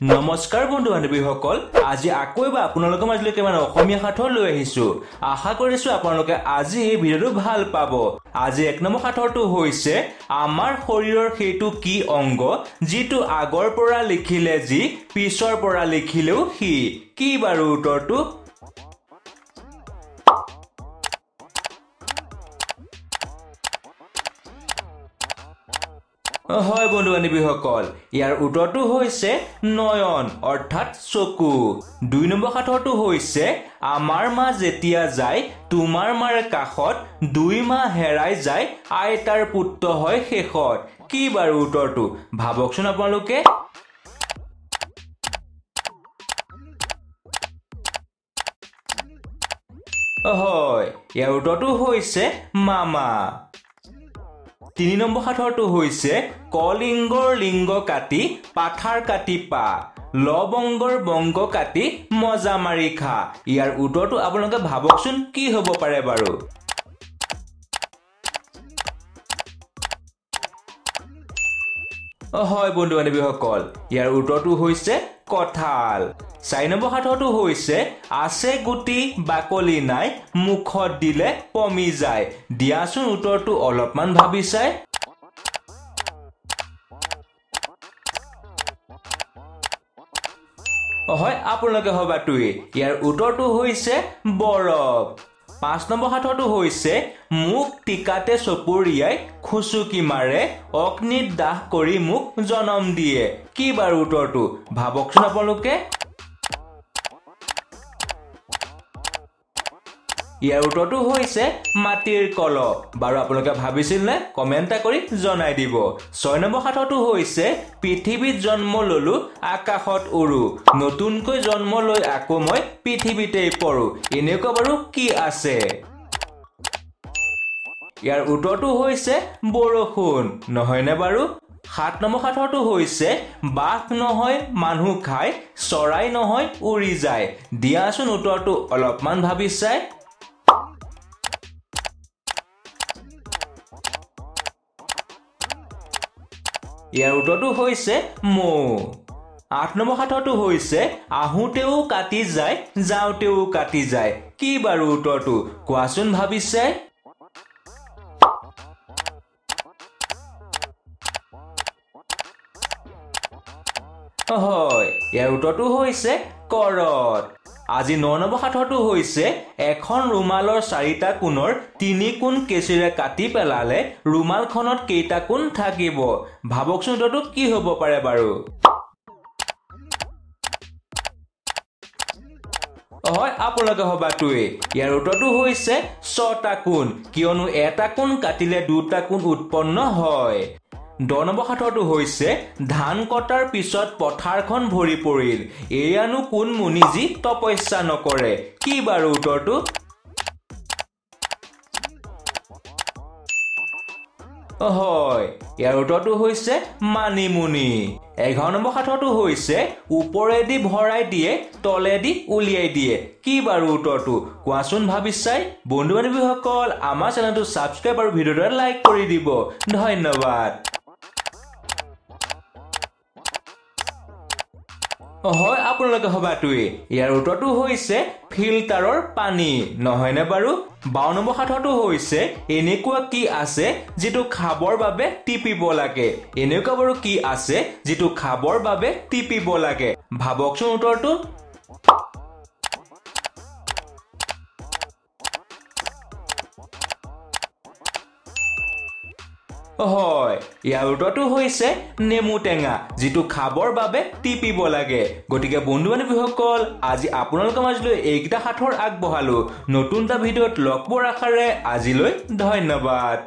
নমস্কাৰ বন্ধু বান্ধৱীসকল, আজি আকৌ এবাৰ আপোনালোকৰ মাজলৈ কেইটামান অসমীয়া সাঁথৰ লৈ আহিছো। আশা কৰিছো আপোনালোকে আজি এই ভিডিঅ'টো ভাল পাব। আজি 1 নম্বৰ সাঁথৰটো হৈছে আমাৰ শৰীৰৰ সেইটো কি অংগ যিটো আগৰ পৰা লিখিলে যি পিছৰ পৰা লিখিলেও সি। কি বাৰু উত্তৰটো? হয় বন্ধু বান্ধৱীসকল, ইয়াৰ উত্তৰটো হৈছে নয়ন অৰ্থাৎ চকু। 2 নম্বৰ সাঁথৰটো হৈছে আমাৰ মা যেতিয়া যায় তোমাৰ মাৰ কাষত, 2 মাহ হেৰাই যায় আইতাৰ পুত্ৰ হয় শেষত। কি বাৰু উত্তৰটো? ভাবকচোন আপোনালোকে। হয়, ইয়াৰ উত্তৰটো হৈছে মামা। 3 নম্বৰ সাঁথৰটো হৈছে কলিংগৰ লিংগ কাটি পাথাৰ কাটি পা, লবংগৰ বংগ কাটি মজা মাৰি খা। ইয়াৰ উত্তৰটো আপোনালোকে ভাবকচোন কি হ'ব পাৰে বাৰু? হয় বন্ধু বান্ধৱীসকল, ইয়াৰ উত্তৰটো হৈছে কঁঠাল। 4 নম্বৰ সাঁথৰটো হৈছে আছে গুটি বাকলি নাই, মুখত দিলে পমি যায়। দিয়াচোন উত্তৰটো অলপমান ভাবি চাই। হয়, আপোনালোকে হবাটোৱে। ইয়াৰ উত্তৰটো হৈছে বৰফ। 5 নম্বৰ সাঁথৰটো হৈছে মোক টিকাতে চপৰিয়াই খুচুকি মাৰে, অগ্নিত দাহ কৰি মোক জনম দিয়ে। কি বাৰু উত্তৰটো? ভাবকচোন আপোনালোকে। ইয়াৰ উত্তৰটো হৈছে মাটিৰ কলহ। বাৰু আপোনালোকে ভাবিছিল নে? কমেণ্ট কৰি জনাই দিব। 6 নম্বৰ সাঁথৰটো হৈছে পৃথিৱীত জন্ম ললো আকাশত উৰো, নতুনকৈ জন্ম লৈ আকৌ মই পৃথিৱীতেই পৰো। এনেকুৱা বাৰু কি আছে? ইয়াৰ উত্তৰটো হৈছে বৰষুণ, নহয়নে বাৰু? 7 নম্বৰ সাঁথৰটো হৈছে বাঘ নহয় মানুহ খায়, চৰাই নহয় উৰি যায়। দিয়াচোন উত্তৰটো অলপমান ভাবি চাই। ইয়াৰ উত্তৰটো হৈছে মৌ। 8 নম্বৰ সাঁথৰটো হৈছে আহোঁতেও কাটি যায় যাওঁতেও কাটি যায়। কি বাৰু উত্তৰটো? কোৱাচোন ভাবি চাই। হয়, ইয়াৰ উত্তৰটো হৈছে কৰত। আজি 9 নম্বৰ সাঁথৰটো হৈছে এখন ৰুমালৰ 4টা কোণৰ 3 কোণ কেঁচিৰে কাটি পেলালে ৰুমালখনত কেইটা কোণ থাকিব? ভাবকচোন উত্তৰটো কি হ'ব পাৰে বাৰু? হয়, আপোনালোকে হবাটোৱে। ইয়াৰ উত্তৰটো হৈছে 6টা কোণ, কিয়নো এটা কোণ কাটিলে 2টা কোণ উৎপন্ন হয়। 10 নম্বৰ সাঁথৰটো হৈছে ধান কটাৰ পিছত পথাৰখন ভৰি পৰিল, এয়ানো কোন মুনি যি তপস্যা নকৰে। কি বাৰু উত্তৰটো? হয়, ইয়াৰ উত্তৰটো হৈছে মানিমুনি। 11 নম্বৰ সাঁথৰটো হৈছে ওপৰেদি ভৰাই দিয়ে তলেদি উলিয়াই দিয়ে। কি বাৰু উত্তৰটো? কোৱাচোন ভাবি চাই। বন্ধু বান্ধৱীসকল, আমাৰ চেনেলটো ছাবস্ক্ৰাইব আৰু ভিডিঅ'টো লাইক কৰি দিব। ধন্যবাদ। হয়, আপোনালোকে হবাটোৱে। ইয়াৰ উত্তৰটো হৈছে ফিল্টাৰৰ পানী, নহয়নে বাৰু? 52 নম্বৰ সাঁথৰটো হৈছে এনেকুৱা কি আছে যিটো খাবৰ বাবে টিপিব লাগে? এনেকুৱা বাৰু কি আছে যিটো খাবৰ বাবে টিপিব লাগে? ভাবকচোন উত্তৰটো। হয়, ইয়াৰ উত্তৰটো হৈছে নেমু টেঙা, যিটো খাবৰ বাবে টিপিব লাগে। গতিকে বন্ধু বান্ধৱীসকল, আজি আপোনালোকৰ মাজলৈ এইকেইটা সাঁথৰ আগবঢ়ালো। নতুন এটা ভিডিঅ'ত লগ পোৱাৰ আশাৰে আজিলৈ ধন্যবাদ।